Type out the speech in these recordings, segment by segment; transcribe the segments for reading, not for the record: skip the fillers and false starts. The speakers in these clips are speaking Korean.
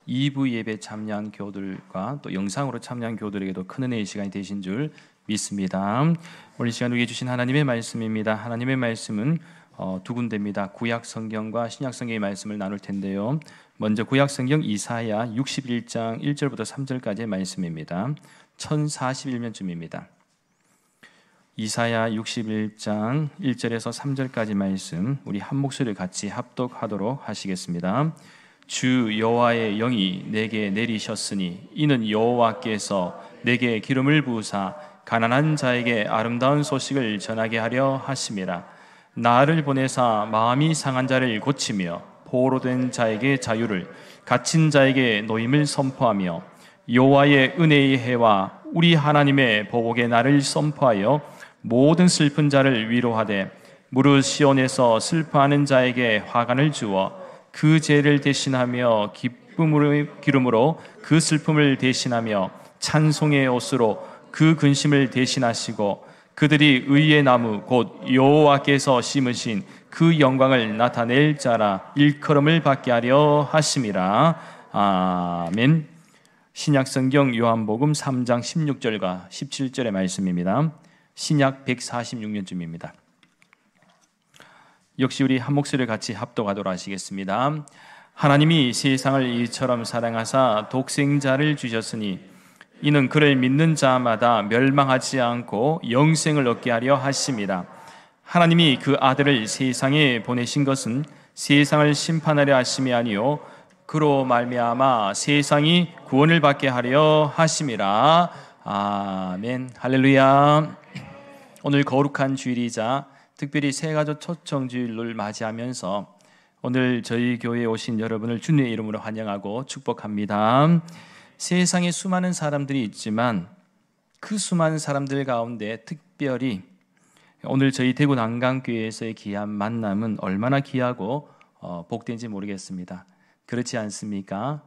2부 예배 참여한 교우들과 또 영상으로 참여한 교우들에게도 큰 은혜의 시간이 되신 줄 믿습니다. 오늘 시간 우리에게 주신 하나님의 말씀입니다. 하나님의 말씀은 두 군데입니다. 구약 성경과 신약 성경의 말씀을 나눌 텐데요. 먼저 구약 성경 이사야 61장 1절부터 3절까지의 말씀입니다. 1041면쯤입니다. 이사야 61장 1절에서 3절까지 말씀 우리 한 목소리를 같이 합독하도록 하시겠습니다. 주 여호와의 영이 내게 내리셨으니 이는 여호와께서 내게 기름을 부으사 가난한 자에게 아름다운 소식을 전하게 하려 하심이라. 나를 보내사 마음이 상한 자를 고치며 포로된 자에게 자유를, 갇힌 자에게 노임을 선포하며 여호와의 은혜의 해와 우리 하나님의 보복의 날을 선포하여 모든 슬픈 자를 위로하되 무릇 시온에서 슬퍼하는 자에게 화관을 주어 그 죄를 대신하며 기름으로 그 슬픔을 대신하며 찬송의 옷으로 그 근심을 대신하시고 그들이 의의 나무 곧 여호와께서 심으신 그 영광을 나타낼 자라 일컬음을 받게 하려 하심이라. 아멘. 신약성경 요한복음 3장 16절과 17절의 말씀입니다. 신약 146년쯤입니다. 역시 우리 한 목소리를 같이 합독하도록 하시겠습니다. 하나님이 세상을 이처럼 사랑하사 독생자를 주셨으니 이는 그를 믿는 자마다 멸망하지 않고 영생을 얻게 하려 하심이라. 하나님이 그 아들을 세상에 보내신 것은 세상을 심판하려 하심이 아니요 그로 말미암아 세상이 구원을 받게 하려 하심이라. 아멘. 할렐루야. 오늘 거룩한 주일이자 특별히 새가족 초청주일을 맞이하면서 오늘 저희 교회에 오신 여러분을 주님의 이름으로 환영하고 축복합니다. 세상에 수많은 사람들이 있지만 그 수많은 사람들 가운데 특별히 오늘 저희 대구 난강교회에서의 귀한 만남은 얼마나 귀하고 복된지 모르겠습니다. 그렇지 않습니까?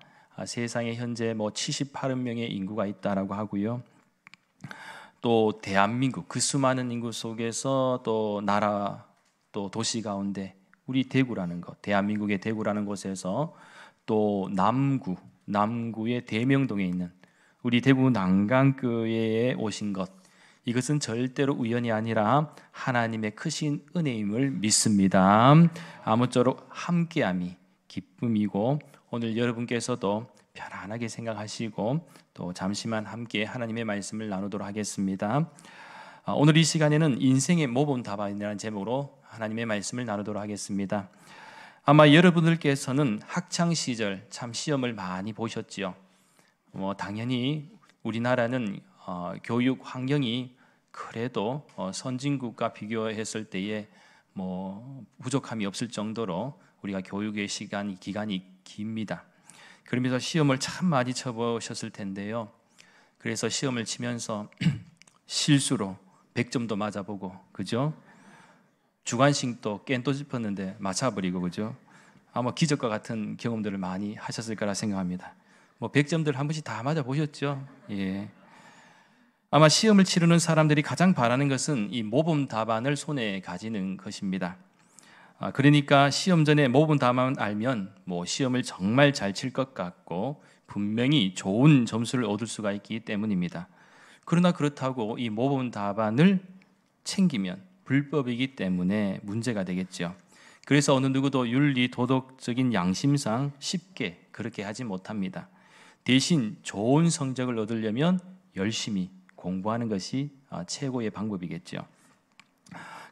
세상에 현재 78억 명의 인구가 있다라고 하고요. 또 대한민국 그 수많은 인구 속에서 또 나라 또 도시 가운데 우리 대구라는 것, 대한민국의 대구라는 곳에서 또 남구의 대명동에 있는 우리 대구 난강교회에 오신 것, 이것은 절대로 우연이 아니라 하나님의 크신 은혜임을 믿습니다. 아무쪼록 함께함이 기쁨이고 오늘 여러분께서도 편안하게 생각하시고 또 잠시만 함께 하나님의 말씀을 나누도록 하겠습니다. 오늘 이 시간에는 인생의 모범답안이라는 제목으로 하나님의 말씀을 나누도록 하겠습니다. 아마 여러분들께서는 학창시절 참 시험을 많이 보셨지요. 당연히 우리나라는 교육 환경이 그래도 선진국과 비교했을 때에 부족함이 없을 정도로 우리가 교육의 기간이 깁니다. 그러면서 시험을 참 많이 쳐보셨을 텐데요. 그래서 시험을 치면서 실수로 100점도 맞아보고, 그죠? 주관식도 깬또 짚었는데 맞춰버리고, 그죠? 아마 기적과 같은 경험들을 많이 하셨을 거라 생각합니다. 100점들 한 번씩 다 맞아보셨죠? 예. 아마 시험을 치르는 사람들이 가장 바라는 것은 이 모범 답안을 손에 가지는 것입니다. 그러니까 시험 전에 모범 답안을 알면 시험을 정말 잘 칠 것 같고 분명히 좋은 점수를 얻을 수가 있기 때문입니다. 그러나 그렇다고 이 모범 답안을 챙기면 불법이기 때문에 문제가 되겠죠. 그래서 어느 누구도 윤리 도덕적인 양심상 쉽게 그렇게 하지 못합니다. 대신 좋은 성적을 얻으려면 열심히 공부하는 것이 최고의 방법이겠죠.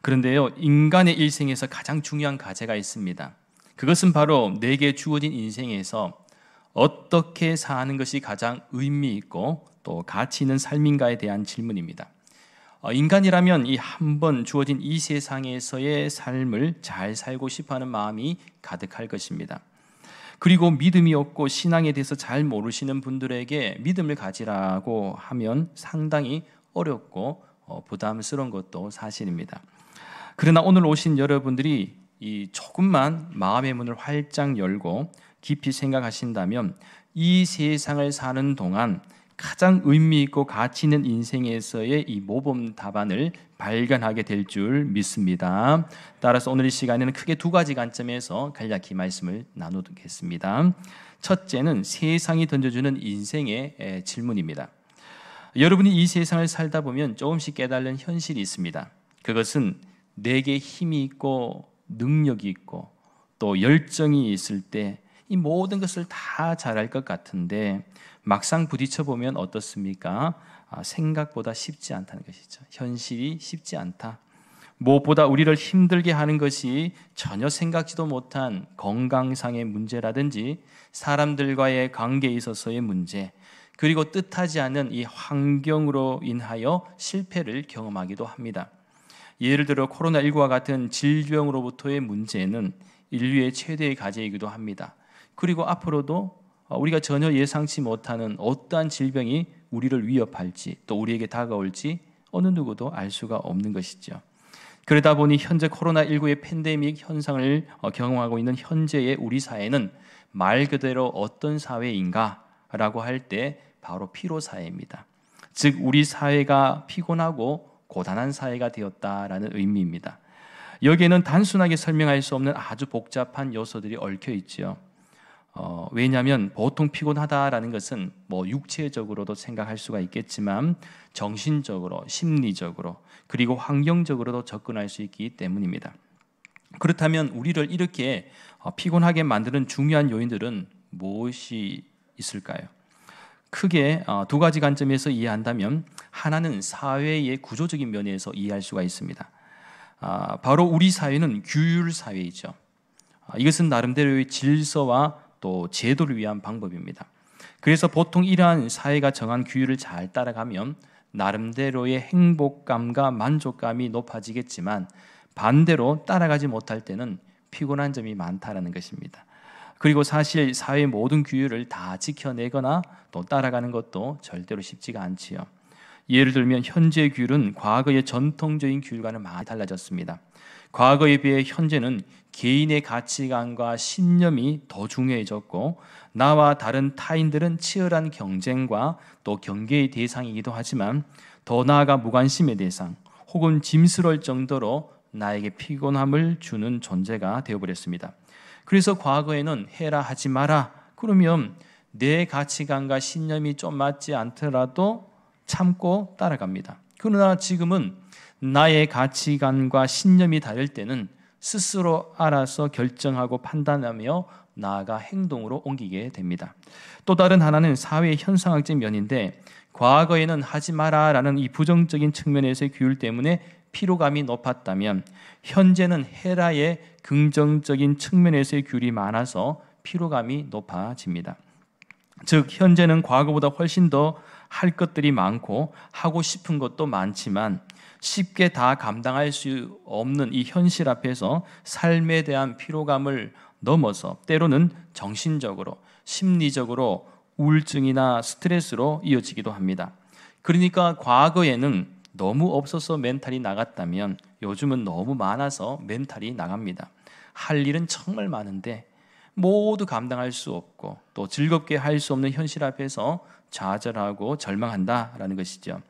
그런데요, 인간의 일생에서 가장 중요한 과제가 있습니다. 그것은 바로 내게 주어진 인생에서 어떻게 사는 것이 가장 의미 있고 또 가치 있는 삶인가에 대한 질문입니다. 인간이라면 이 한 번 주어진 이 세상에서의 삶을 잘 살고 싶어하는 마음이 가득할 것입니다. 그리고 믿음이 없고 신앙에 대해서 잘 모르시는 분들에게 믿음을 가지라고 하면 상당히 어렵고 부담스러운 것도 사실입니다. 그러나 오늘 오신 여러분들이 이 조금만 마음의 문을 활짝 열고 깊이 생각하신다면 이 세상을 사는 동안 가장 의미 있고 가치 있는 인생에서의 이 모범 답안을 발견하게 될 줄 믿습니다. 따라서 오늘 이 시간에는 크게 두 가지 관점에서 간략히 말씀을 나누겠습니다. 첫째는 세상이 던져주는 인생의 질문입니다. 여러분이 이 세상을 살다 보면 조금씩 깨달는 현실이 있습니다. 그것은 내게 힘이 있고 능력이 있고 또 열정이 있을 때 이 모든 것을 다 잘할 것 같은데 막상 부딪혀 보면 어떻습니까? 생각보다 쉽지 않다는 것이죠. 현실이 쉽지 않다. 무엇보다 우리를 힘들게 하는 것이 전혀 생각지도 못한 건강상의 문제라든지 사람들과의 관계에 있어서의 문제, 그리고 뜻하지 않은 이 환경으로 인하여 실패를 경험하기도 합니다. 예를 들어 코로나19와 같은 질병으로부터의 문제는 인류의 최대의 과제이기도 합니다. 그리고 앞으로도 우리가 전혀 예상치 못하는 어떠한 질병이 우리를 위협할지 또 우리에게 다가올지 어느 누구도 알 수가 없는 것이죠. 그러다 보니 현재 코로나19의 팬데믹 현상을 경험하고 있는 현재의 우리 사회는 말 그대로 어떤 사회인가라고 할 때 바로 피로사회입니다. 즉 우리 사회가 피곤하고 고단한 사회가 되었다라는 의미입니다. 여기에는 단순하게 설명할 수 없는 아주 복잡한 요소들이 얽혀 있지요. 왜냐하면 보통 피곤하다라는 것은 육체적으로도 생각할 수가 있겠지만 정신적으로, 심리적으로 그리고 환경적으로도 접근할 수 있기 때문입니다. 그렇다면 우리를 이렇게 피곤하게 만드는 중요한 요인들은 무엇이 있을까요? 크게 두 가지 관점에서 이해한다면 하나는 사회의 구조적인 면에서 이해할 수가 있습니다. 바로 우리 사회는 규율 사회이죠. 이것은 나름대로의 질서와 또 제도를 위한 방법입니다. 그래서 보통 이러한 사회가 정한 규율을 잘 따라가면 나름대로의 행복감과 만족감이 높아지겠지만 반대로 따라가지 못할 때는 피곤한 점이 많다라는 것입니다. 그리고 사실 사회의 모든 규율을 다 지켜내거나 또 따라가는 것도 절대로 쉽지가 않지요. 예를 들면 현재의 규율은 과거의 전통적인 규율과는 많이 달라졌습니다. 과거에 비해 현재는 개인의 가치관과 신념이 더 중요해졌고 나와 다른 타인들은 치열한 경쟁과 또 경계의 대상이기도 하지만 더 나아가 무관심의 대상 혹은 짐스러울 정도로 나에게 피곤함을 주는 존재가 되어버렸습니다. 그래서 과거에는 해라 하지 마라 그러면 내 가치관과 신념이 좀 맞지 않더라도 참고 따라갑니다. 그러나 지금은 나의 가치관과 신념이 다를 때는 스스로 알아서 결정하고 판단하며 나아가 행동으로 옮기게 됩니다. 또 다른 하나는 사회의 현상학적 면인데 과거에는 하지 마라라는 이 부정적인 측면에서의 규율 때문에 피로감이 높았다면 현재는 해라의 긍정적인 측면에서의 규율이 많아서 피로감이 높아집니다. 즉 현재는 과거보다 훨씬 더 할 것들이 많고 하고 싶은 것도 많지만 쉽게 다 감당할 수 없는 이 현실 앞에서 삶에 대한 피로감을 넘어서 때로는 정신적으로, 심리적으로 우울증이나 스트레스로 이어지기도 합니다. 그러니까 과거에는 너무 없어서 멘탈이 나갔다면 요즘은 너무 많아서 멘탈이 나갑니다. 할 일은 정말 많은데 모두 감당할 수 없고 또 즐겁게 할 수 없는 현실 앞에서 좌절하고 절망한다라는 것이죠.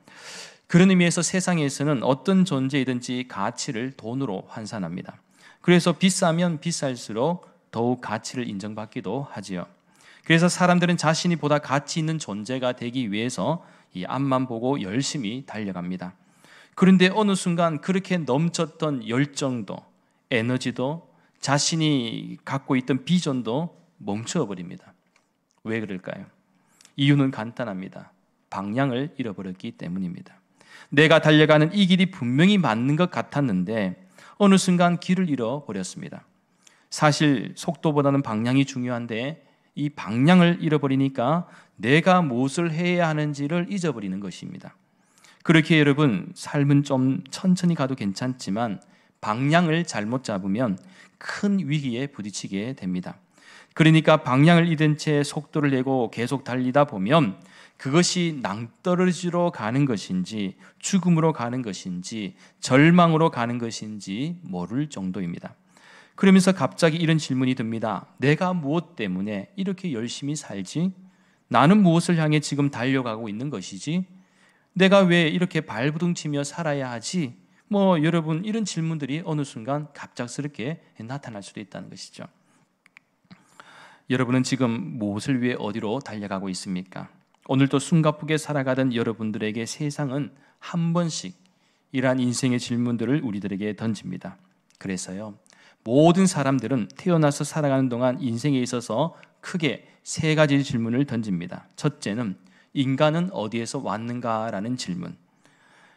그런 의미에서 세상에서는 어떤 존재이든지 가치를 돈으로 환산합니다. 그래서 비싸면 비쌀수록 더욱 가치를 인정받기도 하지요. 그래서 사람들은 자신이 보다 가치 있는 존재가 되기 위해서 이 앞만 보고 열심히 달려갑니다. 그런데 어느 순간 그렇게 넘쳤던 열정도, 에너지도 자신이 갖고 있던 비전도 멈춰 버립니다. 왜 그럴까요? 이유는 간단합니다. 방향을 잃어버렸기 때문입니다. 내가 달려가는 이 길이 분명히 맞는 것 같았는데 어느 순간 길을 잃어버렸습니다. 사실 속도보다는 방향이 중요한데 이 방향을 잃어버리니까 내가 무엇을 해야 하는지를 잊어버리는 것입니다. 그렇게 여러분 삶은 좀 천천히 가도 괜찮지만 방향을 잘못 잡으면 큰 위기에 부딪히게 됩니다. 그러니까 방향을 잃은 채 속도를 내고 계속 달리다 보면 그것이 낭떠러지로 가는 것인지 죽음으로 가는 것인지 절망으로 가는 것인지 모를 정도입니다. 그러면서 갑자기 이런 질문이 듭니다. 내가 무엇 때문에 이렇게 열심히 살지? 나는 무엇을 향해 지금 달려가고 있는 것이지? 내가 왜 이렇게 발부둥치며 살아야 하지? 여러분, 이런 질문들이 어느 순간 갑작스럽게 나타날 수도 있다는 것이죠. 여러분은 지금 무엇을 위해 어디로 달려가고 있습니까? 오늘도 숨가쁘게 살아가던 여러분들에게 세상은 한 번씩 이러한 인생의 질문들을 우리들에게 던집니다. 그래서요, 모든 사람들은 태어나서 살아가는 동안 인생에 있어서 크게 세 가지 질문을 던집니다. 첫째는 인간은 어디에서 왔는가라는 질문.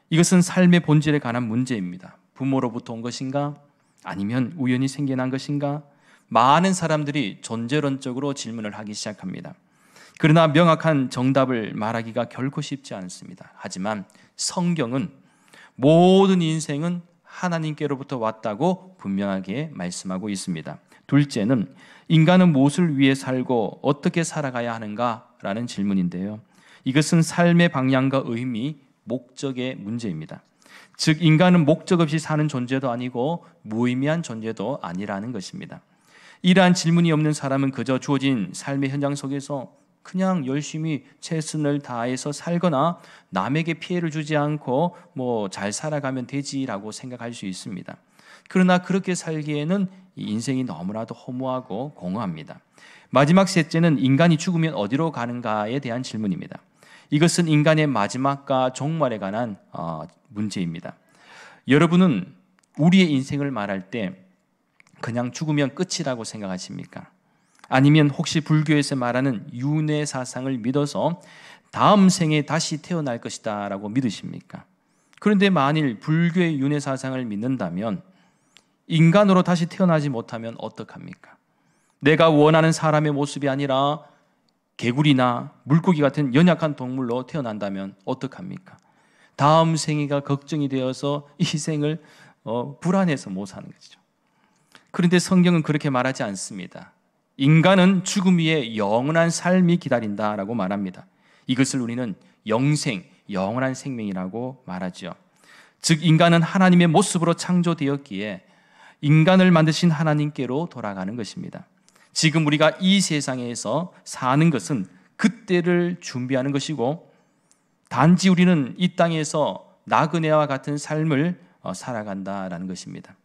이것은 삶의 본질에 관한 문제입니다. 부모로부터 온 것인가? 아니면 우연히 생겨난 것인가? 많은 사람들이 존재론적으로 질문을 하기 시작합니다. 그러나 명확한 정답을 말하기가 결코 쉽지 않습니다. 하지만 성경은 모든 인생은 하나님께로부터 왔다고 분명하게 말씀하고 있습니다. 둘째는 인간은 무엇을 위해 살고 어떻게 살아가야 하는가라는 질문인데요. 이것은 삶의 방향과 의미, 목적의 문제입니다. 즉 인간은 목적 없이 사는 존재도 아니고 무의미한 존재도 아니라는 것입니다. 이러한 질문이 없는 사람은 그저 주어진 삶의 현장 속에서 그냥 열심히 최선을 다해서 살거나 남에게 피해를 주지 않고 잘 살아가면 되지라고 생각할 수 있습니다. 그러나 그렇게 살기에는 인생이 너무나도 허무하고 공허합니다. 마지막 셋째는 인간이 죽으면 어디로 가는가에 대한 질문입니다. 이것은 인간의 마지막과 종말에 관한 문제입니다. 여러분은 우리의 인생을 말할 때 그냥 죽으면 끝이라고 생각하십니까? 아니면 혹시 불교에서 말하는 윤회 사상을 믿어서 다음 생에 다시 태어날 것이다 라고 믿으십니까? 그런데 만일 불교의 윤회 사상을 믿는다면 인간으로 다시 태어나지 못하면 어떡합니까? 내가 원하는 사람의 모습이 아니라 개구리나 물고기 같은 연약한 동물로 태어난다면 어떡합니까? 다음 생애가 걱정이 되어서 이 생을 불안해서 못 사는 거죠. 그런데 성경은 그렇게 말하지 않습니다. 인간은 죽음 위에 영원한 삶이 기다린다라고 말합니다. 이것을 우리는 영생, 영원한 생명이라고 말하죠. 즉 인간은 하나님의 모습으로 창조되었기에 인간을 만드신 하나님께로 돌아가는 것입니다. 지금 우리가 이 세상에서 사는 것은 그때를 준비하는 것이고 단지 우리는 이 땅에서 나그네와 같은 삶을 살아간다라는 것입니다.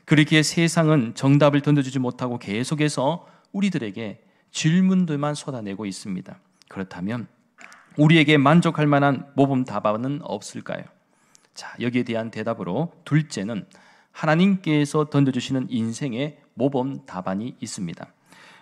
그렇기에 세상은 정답을 던져주지 못하고 계속해서 우리들에게 질문들만 쏟아내고 있습니다. 그렇다면 우리에게 만족할 만한 모범 답안은 없을까요? 자, 여기에 대한 대답으로 둘째는 하나님께서 던져주시는 인생의 모범 답안이 있습니다.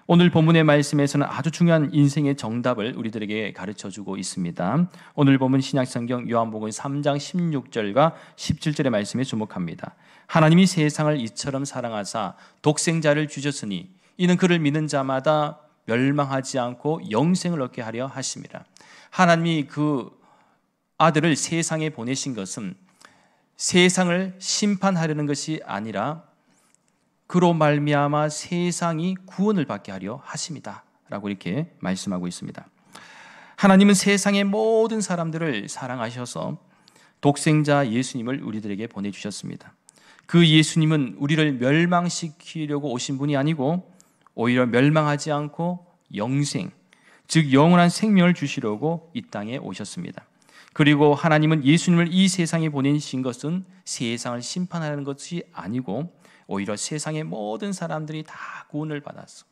오늘 본문의 말씀에서는 아주 중요한 인생의 정답을 우리들에게 가르쳐주고 있습니다. 오늘 본문 신약성경 요한복음 3장 16절과 17절의 말씀에 주목합니다. 하나님이 세상을 이처럼 사랑하사 독생자를 주셨으니 이는 그를 믿는 자마다 멸망하지 않고 영생을 얻게 하려 하심이라. 하나님이 그 아들을 세상에 보내신 것은 세상을 심판하려는 것이 아니라 그로 말미암아 세상이 구원을 받게 하려 하심이다 라고 이렇게 말씀하고 있습니다. 하나님은 세상의 모든 사람들을 사랑하셔서 독생자 예수님을 우리들에게 보내주셨습니다. 그 예수님은 우리를 멸망시키려고 오신 분이 아니고 오히려 멸망하지 않고 영생, 즉 영원한 생명을 주시려고 이 땅에 오셨습니다. 그리고 하나님은 예수님을 이 세상에 보내신 것은 세상을 심판하는 것이 아니고 오히려 세상의 모든 사람들이 다 구원을 받았어.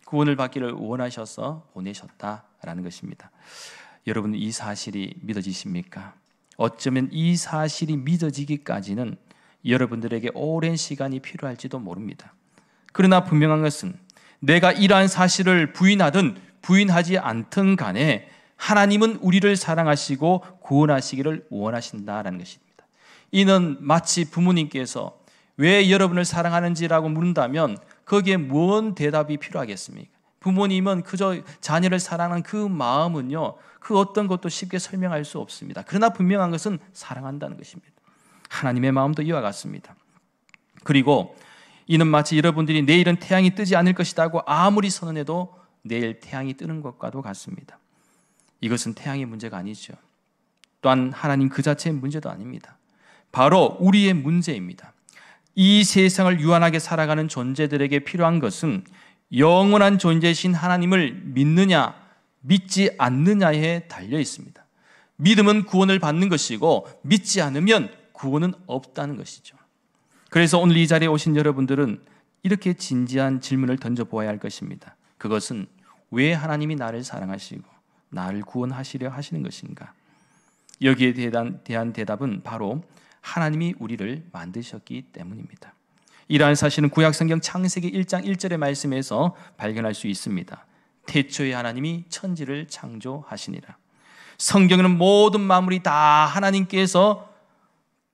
구원을 받기를 원하셔서 보내셨다라는 것입니다. 여러분, 이 사실이 믿어지십니까? 어쩌면 이 사실이 믿어지기까지는 여러분들에게 오랜 시간이 필요할지도 모릅니다. 그러나 분명한 것은 내가 이러한 사실을 부인하든 부인하지 않든 간에 하나님은 우리를 사랑하시고 구원하시기를 원하신다라는 것입니다. 이는 마치 부모님께서 왜 여러분을 사랑하는지라고 물은다면 거기에 무슨 대답이 필요하겠습니까? 부모님은 그저 자녀를 사랑하는 그 마음은요, 그 어떤 것도 쉽게 설명할 수 없습니다. 그러나 분명한 것은 사랑한다는 것입니다. 하나님의 마음도 이와 같습니다. 그리고 이는 마치 여러분들이 내일은 태양이 뜨지 않을 것이라고 아무리 선언해도 내일 태양이 뜨는 것과도 같습니다. 이것은 태양의 문제가 아니죠. 또한 하나님 그 자체의 문제도 아닙니다. 바로 우리의 문제입니다. 이 세상을 유한하게 살아가는 존재들에게 필요한 것은 영원한 존재이신 하나님을 믿느냐 믿지 않느냐에 달려 있습니다. 믿음은 구원을 받는 것이고 믿지 않으면 구원은 없다는 것이죠. 그래서 오늘 이 자리에 오신 여러분들은 이렇게 진지한 질문을 던져보아야 할 것입니다. 그것은 왜 하나님이 나를 사랑하시고 나를 구원하시려 하시는 것인가? 여기에 대한 대답은 바로 하나님이 우리를 만드셨기 때문입니다. 이러한 사실은 구약성경 창세기 1장 1절의 말씀에서 발견할 수 있습니다. 태초에 하나님이 천지를 창조하시니라. 성경에는 모든 만물이 다 하나님께서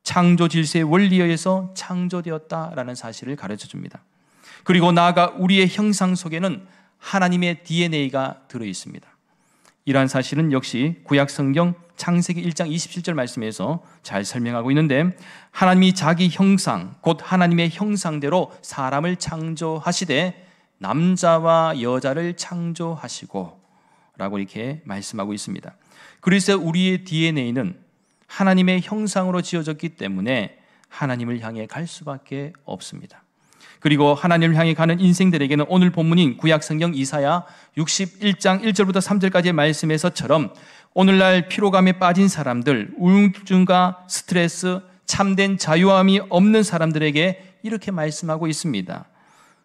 창조 질서의 원리에 의해서 창조되었다라는 사실을 가르쳐줍니다. 그리고 나아가 우리의 형상 속에는 하나님의 DNA가 들어있습니다. 이러한 사실은 역시 구약성경 창세기 1장 27절 말씀에서 잘 설명하고 있는데, 하나님이 자기 형상, 곧 하나님의 형상대로 사람을 창조하시되 남자와 여자를 창조하시고 라고 이렇게 말씀하고 있습니다. 그래서 우리의 DNA는 하나님의 형상으로 지어졌기 때문에 하나님을 향해 갈 수밖에 없습니다. 그리고 하나님을 향해 가는 인생들에게는 오늘 본문인 구약성경 이사야 61장 1절부터 3절까지의 말씀에서처럼 오늘날 피로감에 빠진 사람들, 우울증과 스트레스, 참된 자유함이 없는 사람들에게 이렇게 말씀하고 있습니다.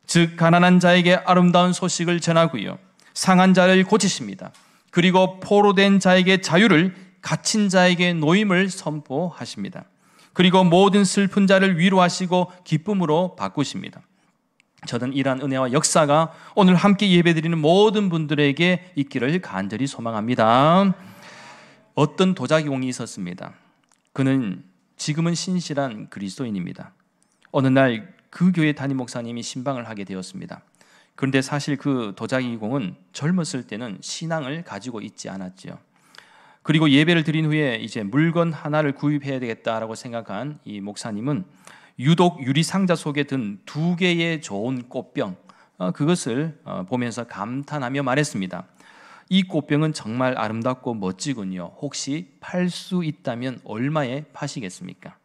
즉 가난한 자에게 아름다운 소식을 전하고요, 상한 자를 고치십니다. 그리고 포로된 자에게 자유를, 갇힌 자에게 노임을 선포하십니다. 그리고 모든 슬픈 자를 위로하시고 기쁨으로 바꾸십니다. 저는 이러한 은혜와 역사가 오늘 함께 예배드리는 모든 분들에게 있기를 간절히 소망합니다. 어떤 도자기공이 있었습니다. 그는 지금은 신실한 그리스도인입니다. 어느 날 그 교회 담임 목사님이 신방을 하게 되었습니다. 그런데 사실 그 도자기공은 젊었을 때는 신앙을 가지고 있지 않았죠. 그리고 예배를 드린 후에 이제 물건 하나를 구입해야 되겠다라고 생각한 이 목사님은 유독 유리 상자 속에 든 2개의 좋은 꽃병, 그것을 보면서 감탄하며 말했습니다. 이 꽃병은 정말 아름답고 멋지군요. 혹시 팔 수 있다면 얼마에 파시겠습니까?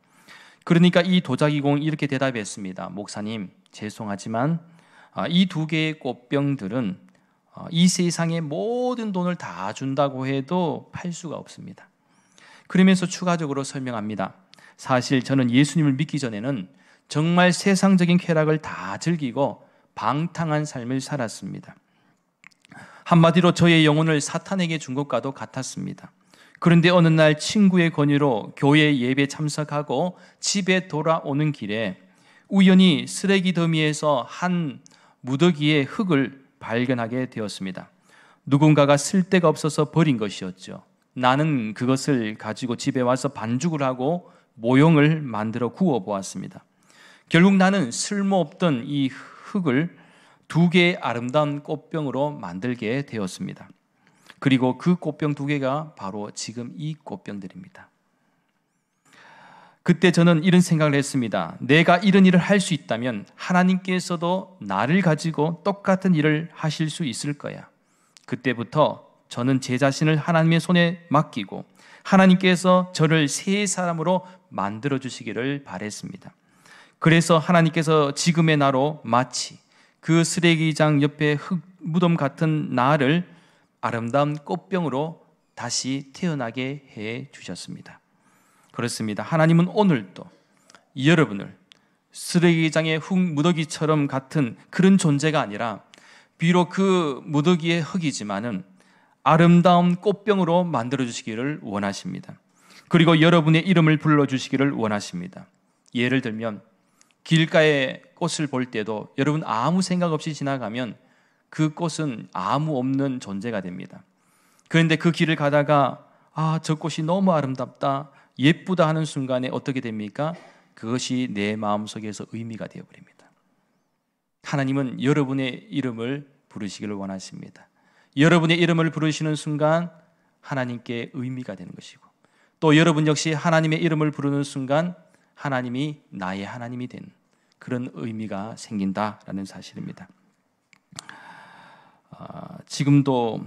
그러니까 이 도자기공이 이렇게 대답했습니다. 목사님, 죄송하지만 이 2개의 꽃병들은 이 세상의 모든 돈을 다 준다고 해도 팔 수가 없습니다. 그러면서 추가적으로 설명합니다. 사실 저는 예수님을 믿기 전에는 정말 세상적인 쾌락을 다 즐기고 방탕한 삶을 살았습니다. 한마디로 저의 영혼을 사탄에게 준 것과도 같았습니다. 그런데 어느 날 친구의 권유로 교회 예배 참석하고 집에 돌아오는 길에 우연히 쓰레기 더미에서 한 무더기의 흙을 발견하게 되었습니다. 누군가가 쓸데가 없어서 버린 것이었죠. 나는 그것을 가지고 집에 와서 반죽을 하고 모형을 만들어 구워 보았습니다. 결국 나는 쓸모없던 이 흙을 2개의 아름다운 꽃병으로 만들게 되었습니다. 그리고 그 꽃병 2개가 바로 지금 이 꽃병들입니다. 그때 저는 이런 생각을 했습니다. 내가 이런 일을 할 수 있다면 하나님께서도 나를 가지고 똑같은 일을 하실 수 있을 거야. 그때부터 저는 제 자신을 하나님의 손에 맡기고 하나님께서 저를 새 사람으로 만들어 주시기를 바랬습니다. 그래서 하나님께서 지금의 나로 마치 그 쓰레기장 옆에 흙 무덤 같은 나를 아름다운 꽃병으로 다시 태어나게 해 주셨습니다. 그렇습니다. 하나님은 오늘도 여러분을 쓰레기장의 흙 무더기처럼 같은 그런 존재가 아니라 비록 그 무더기의 흙이지만은 아름다운 꽃병으로 만들어 주시기를 원하십니다. 그리고 여러분의 이름을 불러 주시기를 원하십니다. 예를 들면 길가에 꽃을 볼 때도 여러분 아무 생각 없이 지나가면 그 꽃은 아무 없는 존재가 됩니다. 그런데 그 길을 가다가 저 꽃이 너무 아름답다, 예쁘다 하는 순간에 어떻게 됩니까? 그것이 내 마음속에서 의미가 되어버립니다. 하나님은 여러분의 이름을 부르시기를 원하십니다. 여러분의 이름을 부르시는 순간 하나님께 의미가 되는 것이고, 또 여러분 역시 하나님의 이름을 부르는 순간 하나님이 나의 하나님이 된 그런 의미가 생긴다라는 사실입니다. 지금도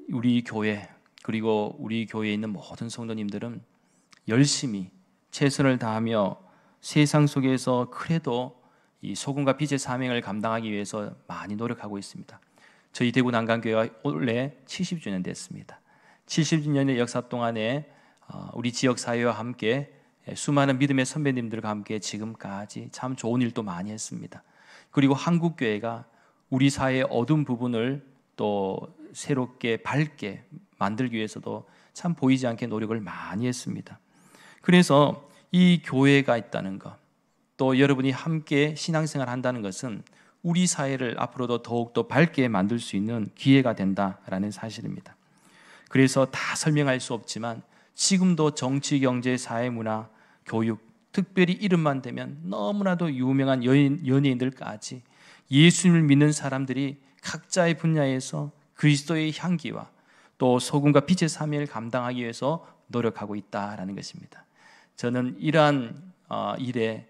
우리 교회, 그리고 우리 교회에 있는 모든 성도님들은 열심히 최선을 다하며 세상 속에서 그래도 이 소금과 빛의 사명을 감당하기 위해서 많이 노력하고 있습니다. 저희 대구 난강교회가 올해 70주년 됐습니다. 70주년의 역사 동안에 우리 지역 사회와 함께 수많은 믿음의 선배님들과 함께 지금까지 참 좋은 일도 많이 했습니다. 그리고 한국교회가 우리 사회의 어두운 부분을 또 새롭게 밝게 만들기 위해서도 참 보이지 않게 노력을 많이 했습니다. 그래서 이 교회가 있다는 것, 또 여러분이 함께 신앙생활 한다는 것은 우리 사회를 앞으로도 더욱더 밝게 만들 수 있는 기회가 된다라는 사실입니다. 그래서 다 설명할 수 없지만 지금도 정치, 경제, 사회, 문화, 교육, 특별히 이름만 대면 너무나도 유명한 연예인들까지 예수님을 믿는 사람들이 각자의 분야에서 그리스도의 향기와 또 소금과 빛의 사명을 감당하기 위해서 노력하고 있다라는 것입니다. 저는 이러한 일에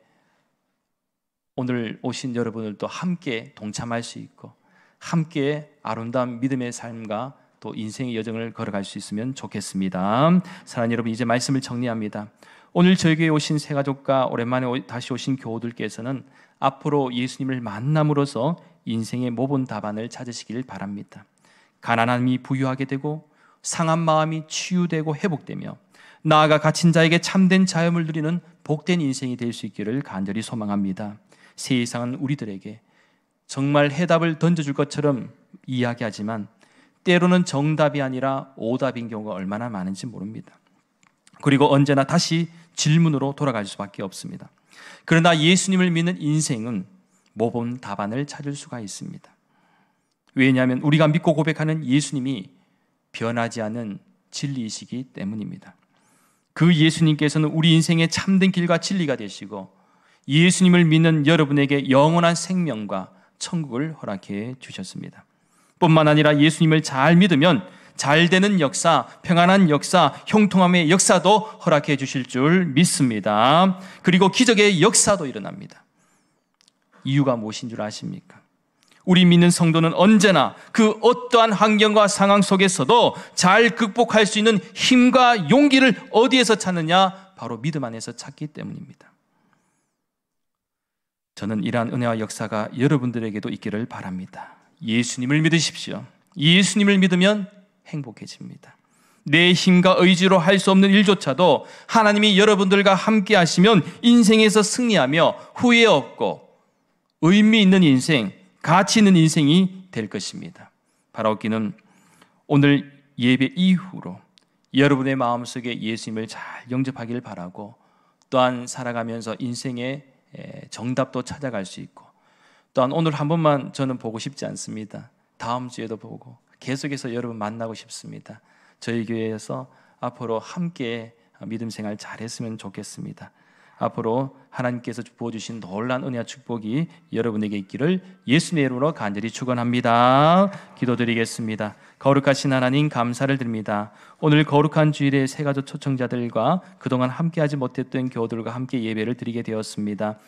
오늘 오신 여러분들도 함께 동참할 수 있고 함께 아름다운 믿음의 삶과 또 인생의 여정을 걸어갈 수 있으면 좋겠습니다. 사랑하는 여러분, 이제 말씀을 정리합니다. 오늘 저희 교회에 오신 새가족과 오랜만에 다시 오신 교우들께서는 앞으로 예수님을 만남으로써 인생의 모범 답안을 찾으시길 바랍니다. 가난함이 부유하게 되고 상한 마음이 치유되고 회복되며 나아가 갇힌 자에게 참된 자유를 누리는 복된 인생이 될 수 있기를 간절히 소망합니다. 세상은 우리들에게 정말 해답을 던져줄 것처럼 이야기하지만 때로는 정답이 아니라 오답인 경우가 얼마나 많은지 모릅니다. 그리고 언제나 다시 질문으로 돌아갈 수밖에 없습니다. 그러나 예수님을 믿는 인생은 모범 답안을 찾을 수가 있습니다. 왜냐하면 우리가 믿고 고백하는 예수님이 변하지 않는 진리이시기 때문입니다. 그 예수님께서는 우리 인생의 참된 길과 진리가 되시고 예수님을 믿는 여러분에게 영원한 생명과 천국을 허락해 주셨습니다. 뿐만 아니라 예수님을 잘 믿으면 잘 되는 역사, 평안한 역사, 형통함의 역사도 허락해 주실 줄 믿습니다. 그리고 기적의 역사도 일어납니다. 이유가 무엇인 줄 아십니까? 우리 믿는 성도는 언제나 그 어떠한 환경과 상황 속에서도 잘 극복할 수 있는 힘과 용기를 어디에서 찾느냐? 바로 믿음 안에서 찾기 때문입니다. 저는 이러한 은혜와 역사가 여러분들에게도 있기를 바랍니다. 예수님을 믿으십시오. 예수님을 믿으면 행복해집니다. 내 힘과 의지로 할 수 없는 일조차도 하나님이 여러분들과 함께 하시면 인생에서 승리하며 후회 없고 의미 있는 인생, 가치 있는 인생이 될 것입니다. 바라옵기는 오늘 예배 이후로 여러분의 마음속에 예수님을 잘 영접하기를 바라고 또한 살아가면서 인생의 정답도 찾아갈 수 있고 또한 오늘 한 번만 저는 보고 싶지 않습니다. 다음 주에도 보고 계속해서 여러분 만나고 싶습니다. 저희 교회에서 앞으로 함께 믿음 생활 잘했으면 좋겠습니다. 앞으로 하나님께서 부어주신 놀라운 은혜와 축복이 여러분에게 있기를 예수님의 이름으로 간절히 축원합니다. 기도드리겠습니다. 거룩하신 하나님 감사를 드립니다. 오늘 거룩한 주일에 새가족 초청자들과 그동안 함께하지 못했던 교우들과 함께 예배를 드리게 되었습니다.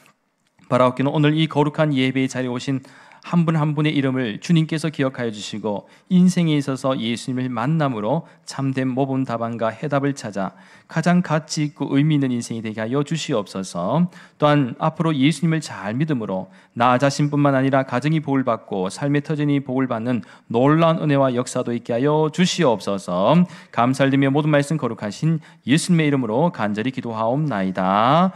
바라옵기는 오늘 이 거룩한 예배의 자리에 오신 한 분 한 분의 이름을 주님께서 기억하여 주시고 인생에 있어서 예수님을 만남으로 참된 모범 답안과 해답을 찾아 가장 가치 있고 의미 있는 인생이 되게 하여 주시옵소서. 또한 앞으로 예수님을 잘 믿음으로 나 자신뿐만 아니라 가정이 복을 받고 삶의 터전이 복을 받는 놀라운 은혜와 역사도 있게 하여 주시옵소서. 감사를 드리며 모든 말씀 거룩하신 예수님의 이름으로 간절히 기도하옵나이다.